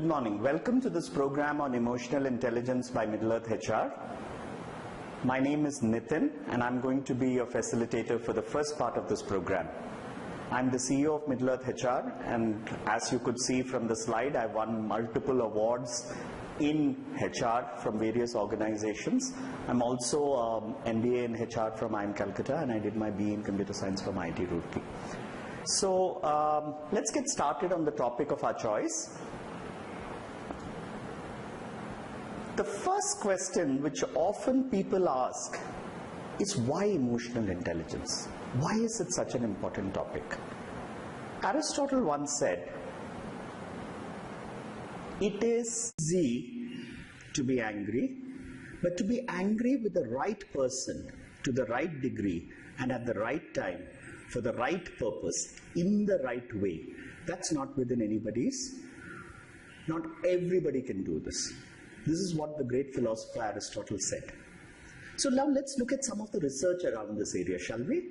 Good morning. Welcome to this program on emotional intelligence by Middle-earth HR. My name is Nitin and I'm going to be your facilitator for the first part of this program. I'm the CEO of Middle-earth HR, and as you could see from the slide, I've won multiple awards in HR from various organizations. I'm also MBA in HR from IIM Calcutta, and I did my BE in Computer Science from IIT Roorkee. So let's get started on the topic of our choice. The first question which often people ask is why emotional intelligence? Why is it such an important topic? Aristotle once said, it is easy to be angry, but to be angry with the right person, to the right degree, and at the right time, for the right purpose, in the right way, that's not within anybody's. Not everybody can do this. This is what the great philosopher Aristotle said. So now let's look at some of the research around this area, shall we?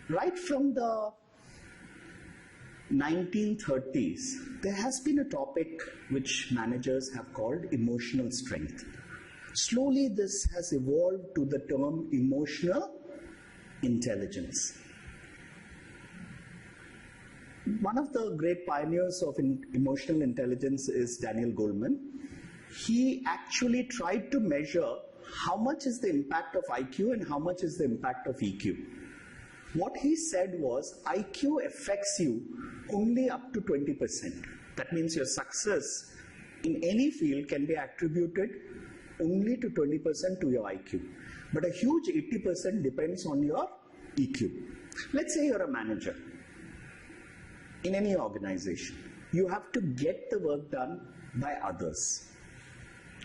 Right from the 1930s, there has been a topic which managers have called emotional strength. Slowly this has evolved to the term emotional intelligence. One of the great pioneers of emotional intelligence is Daniel Goldman. He actually tried to measure how much is the impact of IQ and how much is the impact of EQ. What he said was IQ affects you only up to 20%. That means your success in any field can be attributed only to 20% to your IQ. But a huge 80% depends on your EQ. Let's say you're a manager in any organization. You have to get the work done by others.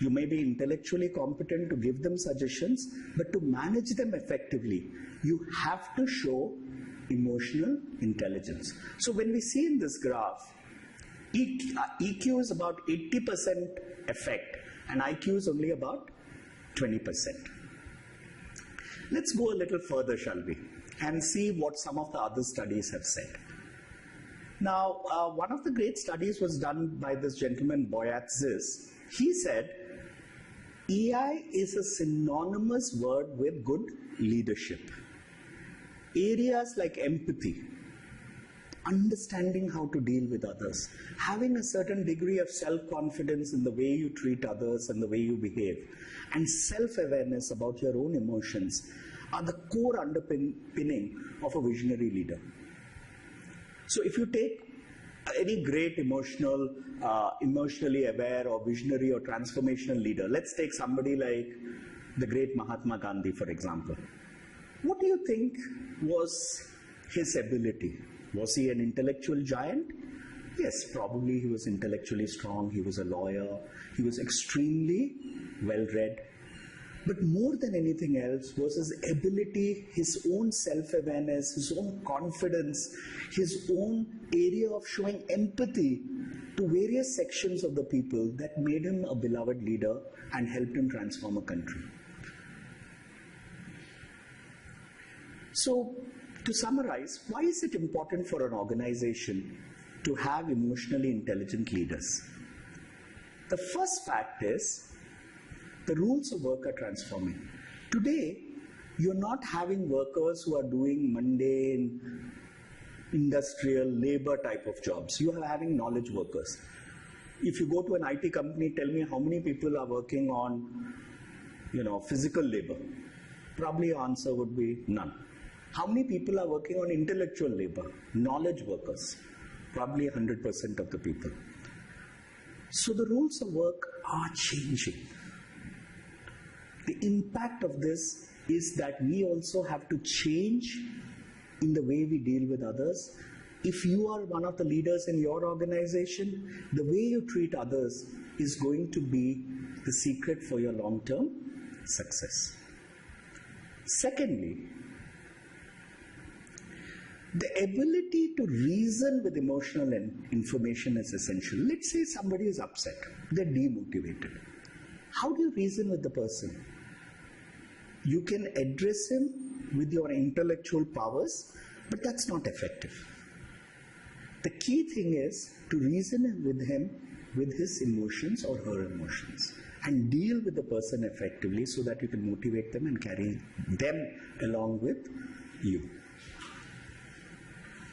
You may be intellectually competent to give them suggestions, but to manage them effectively, you have to show emotional intelligence. So when we see in this graph, EQ is about 80% effect and IQ is only about 20%. Let's go a little further, shall we, and see what some of the other studies have said. Now, one of the great studies was done by this gentleman, Boyatzis. He said, EI is a synonymous word with good leadership. Areas like empathy, understanding how to deal with others, having a certain degree of self-confidence in the way you treat others and the way you behave, and self-awareness about your own emotions are the core underpinning of a visionary leader. So if you take any great emotionally aware or visionary or transformational leader, let's take somebody like the great Mahatma Gandhi, for example. What do you think was his ability? Was he an intellectual giant? Yes, probably he was intellectually strong, he was a lawyer, he was extremely well-read. But more than anything else was his ability, his own self-awareness, his own confidence, his own area of showing empathy to various sections of the people that made him a beloved leader and helped him transform a country. So, to summarize, why is it important for an organization to have emotionally intelligent leaders? The first fact is, the rules of work are transforming. Today, you're not having workers who are doing mundane, industrial, labor type of jobs. You are having knowledge workers. If you go to an IT company, tell me how many people are working on, physical labor. Probably your answer would be none. How many people are working on intellectual labor? Knowledge workers. Probably 100% of the people. So the rules of work are changing. The impact of this is that we also have to change in the way we deal with others. If you are one of the leaders in your organization, the way you treat others is going to be the secret for your long-term success. Secondly, the ability to reason with emotional information is essential. Let's say somebody is upset, they're demotivated. How do you reason with the person? You can address him with your intellectual powers, but that's not effective. The key thing is to reason with him with his emotions or her emotions and deal with the person effectively so that you can motivate them and carry them along with you.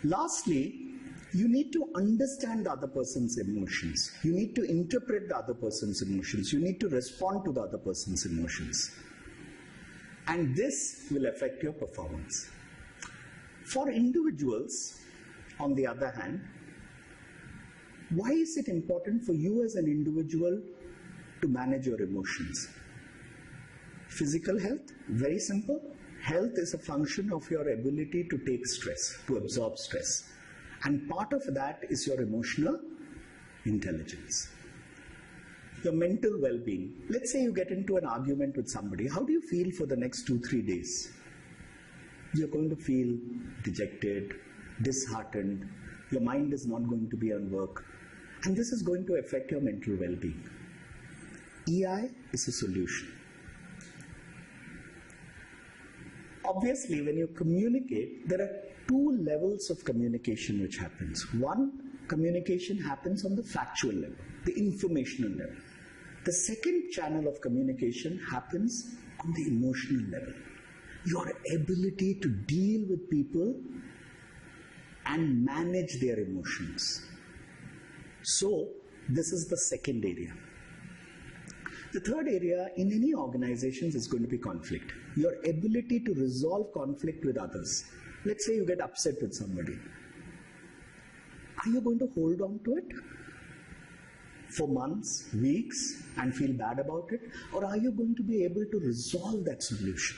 Lastly, you need to understand the other person's emotions. You need to interpret the other person's emotions. You need to respond to the other person's emotions. And this will affect your performance. For individuals, on the other hand, why is it important for you as an individual to manage your emotions? Physical health, very simple. Health is a function of your ability to take stress, to absorb stress. And part of that is your emotional intelligence. Your mental well-being. Let's say you get into an argument with somebody. How do you feel for the next 2-3 days? You're going to feel dejected, disheartened. Your mind is not going to be on work. And this is going to affect your mental well-being. EI is a solution. Obviously, when you communicate, there are 2 levels of communication which happens. One, communication happens on the factual level, the informational level. The second channel of communication happens on the emotional level. Your ability to deal with people and manage their emotions. So, this is the second area. The third area in any organizations is going to be conflict. Your ability to resolve conflict with others. Let's say you get upset with somebody. Are you going to hold on to it for months, weeks, and feel bad about it? Or are you going to be able to resolve that solution?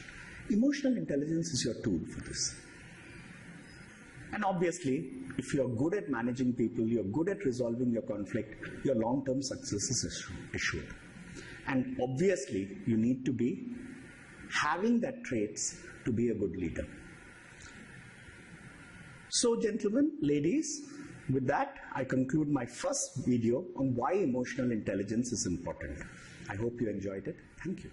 Emotional intelligence is your tool for this. And obviously, if you're good at managing people, you're good at resolving your conflict, your long-term success is assured. And obviously, you need to be having that traits to be a good leader. So, gentlemen, ladies, with that, I conclude my first video on why emotional intelligence is important. I hope you enjoyed it. Thank you.